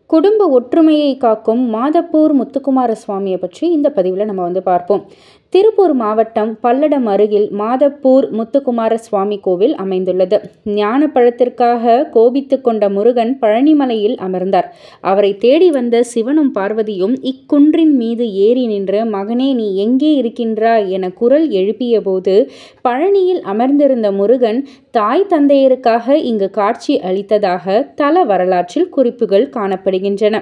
குடும்ப ஒற்றுமையை காக்கும் மாதப்பூர் முத்துக்குமார சுவாமியை பற்றி இந்த பதிவில் நம்ம பார்ப்போம். திருப்பூர் மாவட்டம் பல்லடம் அருகில் மாதப்பூர் முத்துக்குமார சுவாமி கோவில் அமைந்துள்ளது. ஞான பழத்திற்காக கோபித்து கொண்ட முருகன் பழனிமலையில் அமர்ந்தார். அவரை தேடி வந்த சிவனும் பார்வதியும் இக்குன்றின் மீது ஏறி நின்று, மகனே நீ எங்கே இருக்கின்றாய் என குரல் எழுப்பிய போது பழனியில் அமர்ந்திருந்த முருகன் தாய் தந்தையருக்காக இங்கு காட்சி அளித்ததாக தல வரலாற்றில் குறிப்புகள் காணப்படுகின்றன.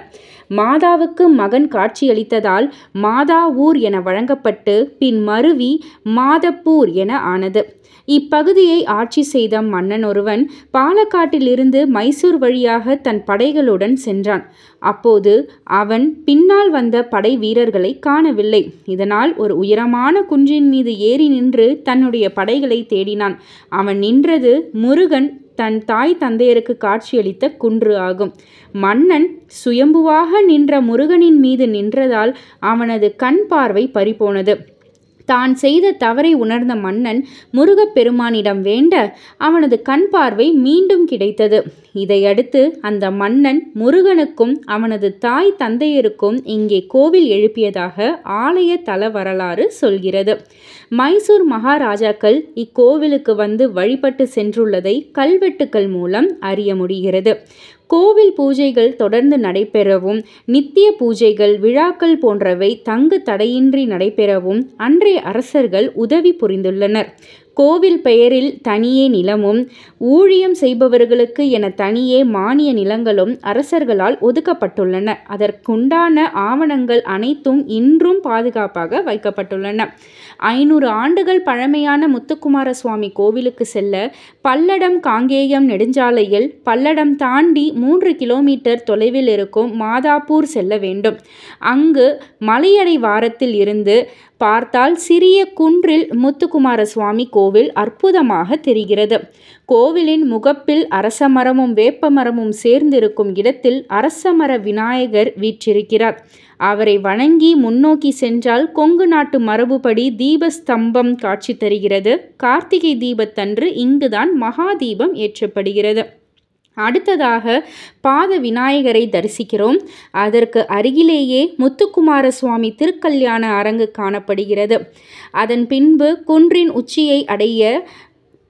மாதாவுக்கு மகன் காட்சியளித்ததால் மாதா ஊர் என வழங்கப்பட்டு பின் மருவி மாதப்பூர் என ஆனது. இப்பகுதியை ஆட்சி செய்த மன்னன் ஒருவன் பாலக்காட்டிலிருந்து மைசூர் வழியாக தன் படைகளுடன் சென்றான். அப்போது அவன் பின்னால் வந்த படை வீரர்களை காணவில்லை. இதனால் ஒரு உயரமான குன்றின் மீது ஏறி நின்று தன்னுடைய படைகளை தேடினான். அவன் நின்றது முருகன் தன் தாய் தந்தையருக்கு காட்சியளித்த குன்று ஆகும். மன்னன் சுயம்புவாக நின்ற முருகனின் மீது நின்றதால் அவனது கண் பார்வை பறிபோனது. தான் செய்த தவறை உணர்ந்த மன்னன் முருகப்பெருமானிடம் வேண்ட அவனது கண் பார்வை மீண்டும் கிடைத்தது. இதையடுத்து அந்த மன்னன் முருகனுக்கும் அவனது தாய் தந்தையருக்கும் இங்கே கோவில் எழுப்பியதாக ஆலய தல வரலாறு சொல்கிறது. மைசூர் மகாராஜாக்கள் இக்கோவிலுக்கு வந்து வழிபட்டு சென்றுள்ளதை கல்வெட்டுக்கள் மூலம் அறிய முடிகிறது. கோவில் பூஜைகள் தொடர்ந்து நடைபெறவும், நித்திய பூஜைகள், விழாக்கள் போன்றவை தங்கு தடையின்றி நடைபெறவும் அன்றைய அரசர்கள் உதவி புரிந்துள்ளனர். கோவில் பெயரில் தனியே நிலமும், ஊழியம் செய்பவர்களுக்கு என தனியே மானிய நிலங்களும் அரசர்களால் ஒதுக்கப்பட்டுள்ளன. அதற்குண்டான ஆவணங்கள் அனைத்தும் இன்றும் பாதுகாப்பாக வைக்கப்பட்டுள்ளன. 500 ஆண்டுகள் பழமையான முத்துக்குமார சுவாமி கோவிலுக்கு செல்ல பல்லடம் காங்கேயம் நெடுஞ்சாலையில் பல்லடம் தாண்டி 3 கிலோமீட்டர் தொலைவில் இருக்கும் மாதாப்பூர் செல்ல வேண்டும். அங்கு மலையடை வாரத்தில் இருந்து பார்த்தால் சிறிய குன்றில் முத்துக்குமார சுவாமி கோவில் அற்புதமாக தெரிகிறது. கோவிலின் முகப்பில் அரசமரமும் வேப்பமரமும் சேர்ந்திருக்கும் இடத்தில் அரசமர விநாயகர் வீற்றிருக்கிறார். அவரை வணங்கி முன்னோக்கி சென்றால் கொங்கு நாட்டு மரபுப்படி தீபஸ்தம்பம் காட்சி தருகிறது. கார்த்திகை தீபத்தன்று இங்குதான் மகா தீபம் ஏற்றப்படுகிறது. அடுத்ததாக பாத விநாயகரை தரிசிக்கிறோம். அதற்கு அருகிலேயே முத்துக்குமார சுவாமி திருக்கல்யாண அரங்கு காணப்படுகிறது. அதன் பின்பு குன்றின் உச்சியை அடைய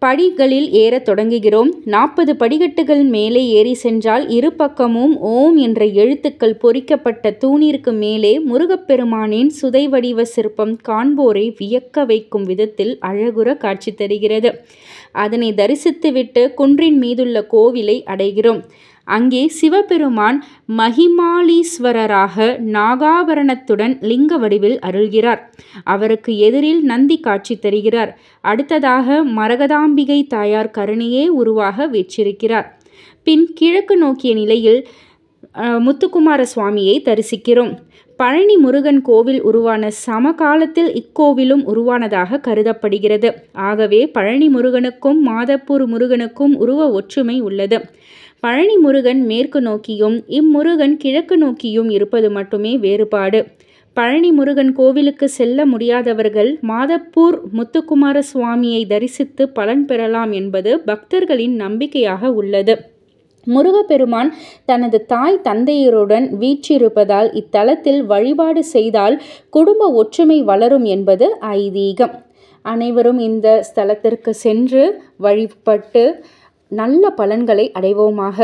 படிகளில் ஏறத் தொடங்குகிறோம். 40 படிக்கட்டுகள் மேலே ஏறி சென்றால் இரு பக்கமும் ஓம் என்ற எழுத்துக்கள் பொறிக்கப்பட்ட தூணிற்கு மேலே முருகப்பெருமானின் சுதை வடிவ சிற்பம் காண்போரை வியக்க வைக்கும் விதத்தில் அழகுற காட்சி தருகிறது. அதனை தரிசித்துவிட்டு குன்றின் மீதுள்ள கோவிலை அடைகிறோம். அங்கே சிவபெருமான் மகிமாலீஸ்வரராக நாகாபரணத்துடன் லிங்க வடிவில் அருள்கிறார். அவருக்கு எதிரில் நந்தி காட்சி தருகிறார். அடுத்ததாக மரகதாம்பிகை தாயார் கருணையே உருவாக வீற்றிருக்கிறார். பின் கிழக்கு நோக்கிய நிலையில் முத்துக்குமார சுவாமியை தரிசிக்கிறோம். பழனி முருகன் கோவில் உருவான சமகாலத்தில் இக்கோவிலும் உருவானதாக கருதப்படுகிறது. ஆகவே பழனி முருகனுக்கும் மாதப்பூர் முருகனுக்கும் உருவ ஒற்றுமை உள்ளது. பழனி முருகன் மேற்கு நோக்கியும் இம்முருகன் கிழக்கு நோக்கியும் இருப்பது மட்டுமே வேறுபாடு. பழனி முருகன் கோவிலுக்கு செல்ல முடியாதவர்கள் மாதப்பூர் முத்துக்குமார சுவாமியை தரிசித்து பலன் பெறலாம் என்பது பக்தர்களின் நம்பிக்கையாக உள்ளது. முருகப்பெருமான் தனது தாய் தந்தையருடன் வீற்றிருப்பதால் இத்தலத்தில் வழிபாடு செய்தால் குடும்ப ஒற்றுமை வளரும் என்பது ஐதீகம். அனைவரும் இந்த ஸ்தலத்திற்கு சென்று வழிபட்டு நல்ல பலன்களை அடைவோமாக.